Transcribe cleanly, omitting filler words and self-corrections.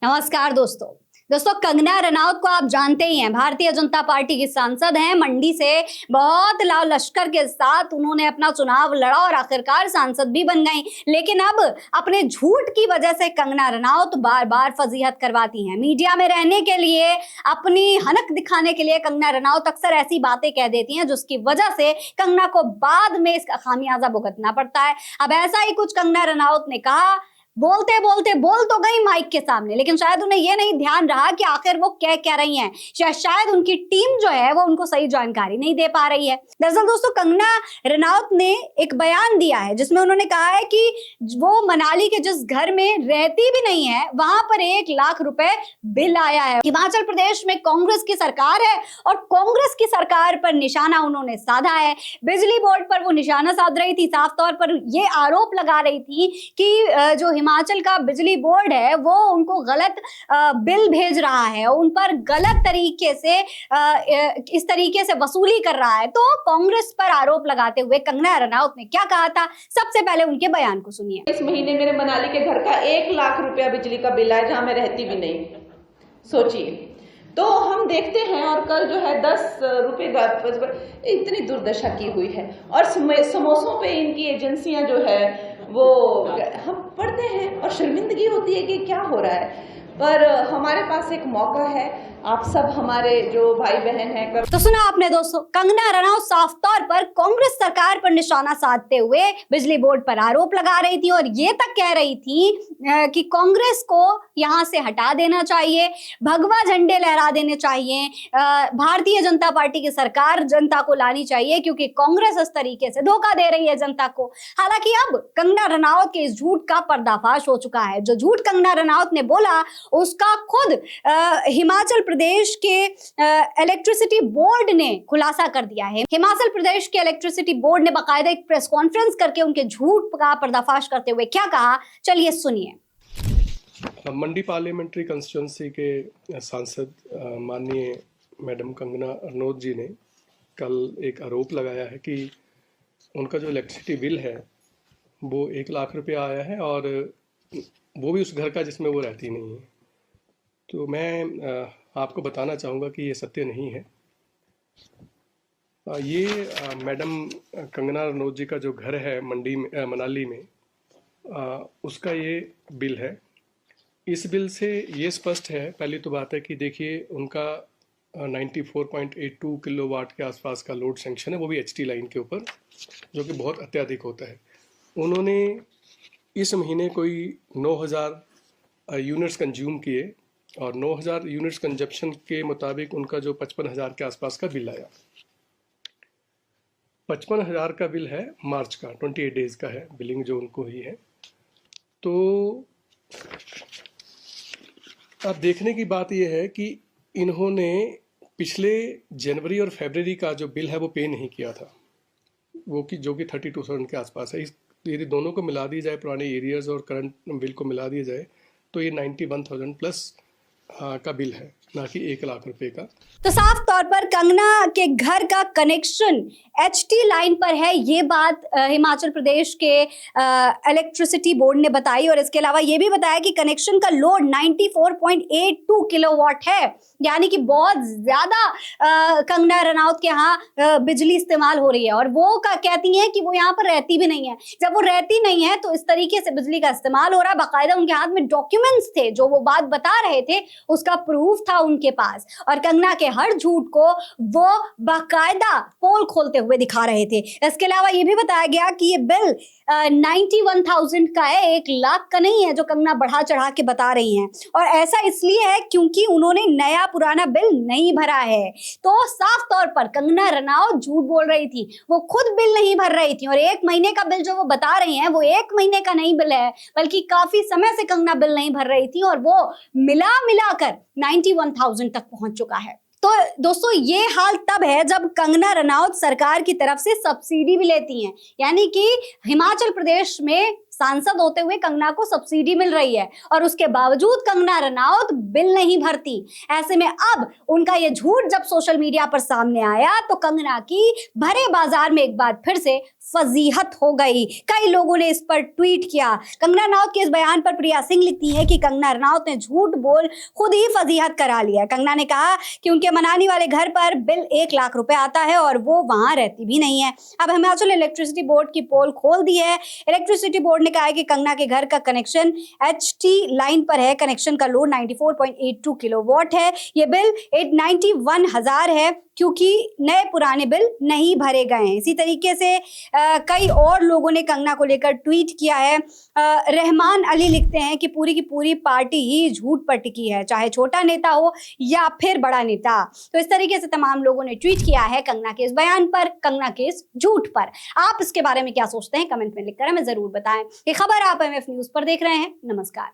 नमस्कार दोस्तों कंगना रनौत को आप जानते ही हैं, भारतीय जनता पार्टी की सांसद हैं। मंडी से बहुत लाव लश्कर के साथ उन्होंने अपना चुनाव लड़ा और आखिरकार सांसद भी बन गई। लेकिन अब अपने झूठ की वजह से कंगना रनौत बार बार फजीहत करवाती हैं। मीडिया में रहने के लिए, अपनी हनक दिखाने के लिए कंगना रनौत अक्सर ऐसी बातें कह देती हैं जिसकी वजह से कंगना को बाद में इसका खामियाजा भुगतना पड़ता है। अब ऐसा ही कुछ कंगना रनौत ने कहा। बोलते बोलते बोल तो गई माइक के सामने, लेकिन शायद उन्हें यह नहीं ध्यान रहा कि आखिर वो क्या रही हैं। शायद उनकी टीम जो है वो उनको सही जानकारी नहीं दे पा रही है। दरअसल दोस्तों कंगना रनौत ने एक बयान दिया है जिसमें उन्होंने कहा है कि वो मनाली के जिस घर में रहती भी नहीं है वहां पर 1 लाख रुपए बिल आया है। हिमाचल प्रदेश में कांग्रेस की सरकार है और कांग्रेस की सरकार पर निशाना उन्होंने साधा है। बिजली बोर्ड पर वो निशाना साध रही थी, साफ तौर पर ये आरोप लगा रही थी कि जो हिमाचल का बिजली बोर्ड है वो उनको गलत बिल भेज रहा है, उन पर गलत तरीके से इस तरीके से वसूली कर रहा है। तो कांग्रेस पर आरोप लगाते हुए कंगना रनौत ने क्या कहा था, सबसे पहले उनके बयान को सुनिए। इस महीने मेरे मनाली के घर का 1 लाख रुपया बिजली का बिल आया, जहां मैं रहती भी नहीं। सोचिए, तो हम देखते हैं और कल जो है 10 रुपए इतनी दुर्दशा की हुई है। और समोसों पे इनकी एजेंसियां जो है वो हम पढ़ते हैं और शर्मिंदगी होती है कि क्या हो रहा है। पर हमारे पास एक मौका है, आप सब हमारे जो भाई बहन हैं। तो सुना आपने दोस्तों, कंगना रनौत साफ तौर पर कांग्रेस सरकार पर निशाना साधते हुए बिजली बोर्ड पर आरोप लगा रही थी और ये तक कह रही थी कि कांग्रेस को यहां से हटा देना चाहिए, भगवा झंडे लहरा देने चाहिए, भारतीय जनता पार्टी की सरकार जनता को लानी चाहिए क्योंकि कांग्रेस इस तरीके से धोखा दे रही है जनता को। हालांकि अब कंगना रनौत के इस झूठ का पर्दाफाश हो चुका है। जो झूठ कंगना रनौत ने बोला उसका खुद हिमाचल प्रदेश के इलेक्ट्रिसिटी बोर्ड ने खुलासा कर दिया है। हिमाचल प्रदेश के इलेक्ट्रिसिटी बोर्ड ने बाकायदा एक प्रेस कॉन्फ्रेंस करके उनके झूठ का पर्दाफाश करते हुए क्या कहा, चलिए सुनिए। मंडी पार्लियामेंट्री कंस्टिट्यूंसी के सांसद माननीय मैडम कंगना रनौत जी ने कल एक आरोप लगाया है कि उनका जो इलेक्ट्रिसिटी बिल है वो 1 लाख रुपया आया है और वो भी उस घर का जिसमें वो रहती नहीं है। तो मैं आपको बताना चाहूँगा कि ये सत्य नहीं है। ये मैडम कंगना रनौत जी का जो घर है मंडी में, मनाली में, उसका ये बिल है। इस बिल से ये स्पष्ट है, पहली तो बात है कि देखिए उनका 94.82 किलोवाट के आसपास का लोड सेंक्शन है, वो भी एचटी लाइन के ऊपर, जो कि बहुत अत्यधिक होता है। उन्होंने इस महीने कोई 9000 यूनिट्स कंज्यूम किए और 9000 यूनिट्स कंजप्शन के मुताबिक उनका जो 55,000 के आसपास का बिल आया। 55,000 का बिल है, मार्च का 28 डेज का है बिलिंग जो उनको हुई है। तो अब देखने की बात यह है कि इन्होंने पिछले जनवरी और फरवरी का जो बिल है वो पे नहीं किया था, वो कि जो कि 32,000 के आसपास है। यदि दोनों को मिला दी जाए, पुराने एरियर्स और करंट बिल को मिला दिया जाए, तो ये 91,000 प्लस का बिल है, ना कि 1 लाख रुपए का। तो साफ तौर पर कंगना के घर का कनेक्शन एचटी लाइन पर है, ये बात हिमाचल प्रदेश के इलेक्ट्रिसिटी बोर्ड ने बताई। और इसके अलावा ये भी बताया कि कनेक्शन का लोड 94.82 किलोवाट है, यानी कि बहुत ज्यादा कंगना रनौत के यहाँ बिजली इस्तेमाल हो रही है। और वो कहती हैं कि वो यहाँ पर रहती भी नहीं है। जब वो रहती नहीं है तो इस तरीके से बिजली का इस्तेमाल हो रहा है। बाकायदा उनके हाथ में डॉक्यूमेंट्स थे, जो वो बात बता रहे थे उसका प्रूफ था उनके पास। और कंगना के हर झूठ को वो बाकायदा पोल खोलते हुए दिखा रहे थे। इसके अलावा ये भी बताया गया कि ये बिल 91,000 का है, 1 लाख का नहीं है, जो कंगना बढ़ा चढ़ा के बता रही हैं। और ऐसा इसलिए है क्योंकि उन्होंने नया पुराना बिल नहीं भरा है। तो साफ तौर पर कंगना रनौत झूठ बोल रही थी, वो खुद बिल नहीं भर रही थी। और 1 महीने का बिल जो वो बता रही हैं वो 1 महीने का नहीं बिल है, बल्कि काफी समय से कंगना बिल नहीं भर रही थी और वो मिलाकर 91,000 तक पहुंच चुका है। तो दोस्तों ये हाल तब है जब कंगना रनौत सरकार की तरफ से सब्सिडी भी लेती हैं, यानी कि हिमाचल प्रदेश में सांसद होते हुए कंगना को सब्सिडी मिल रही है और उसके बावजूद कंगना रनौत बिल नहीं भरती। ऐसे में अब उनका ये झूठ जब सोशल मीडिया पर सामने आया तो कंगना की भरे बाजार में एक बार फिर से फजीहत हो गई। कई लोगों ने इस पर ट्वीट किया। कंगना रनौत के इस बयान पर प्रिया सिंह लिखती है कि कंगना रनौत ने झूठ बोल खुद ही फजीहत करा लिया। कंगना ने कहा कि उनके मनानी वाले घर पर बिल 1 लाख रुपए आता है और वो वहां रहती भी नहीं है। अब हिमाचल इलेक्ट्रिसिटी बोर्ड की पोल खोल दी है। इलेक्ट्रिसिटी बोर्ड ने कहा है कि कंगना के घर का कनेक्शन HT लाइन पर है। कनेक्शन का लोड 94.82 किलोवाट है। ये बिल 891,000 है क्योंकि नए पुराने बिल नहीं भरे गए हैं। इसी तरीके से कई और लोगों ने कंगना को लेकर ट्वीट किया है। रहमान अली लिखते हैं कि पूरी की पूरी पार्टी ही झूठ पर टिकी है, चाहे छोटा नेता हो या फिर बड़ा नेता। तो इस तरीके से तमाम लोगों ने ट्वीट किया है कंगना के इस बयान पर, कंगना के इस झूठ पर। आप इसके बारे में क्या सोचते हैं कमेंट में लिखकर हमें जरूर बताएं। ये खबर आप MF न्यूज पर देख रहे हैं। नमस्कार।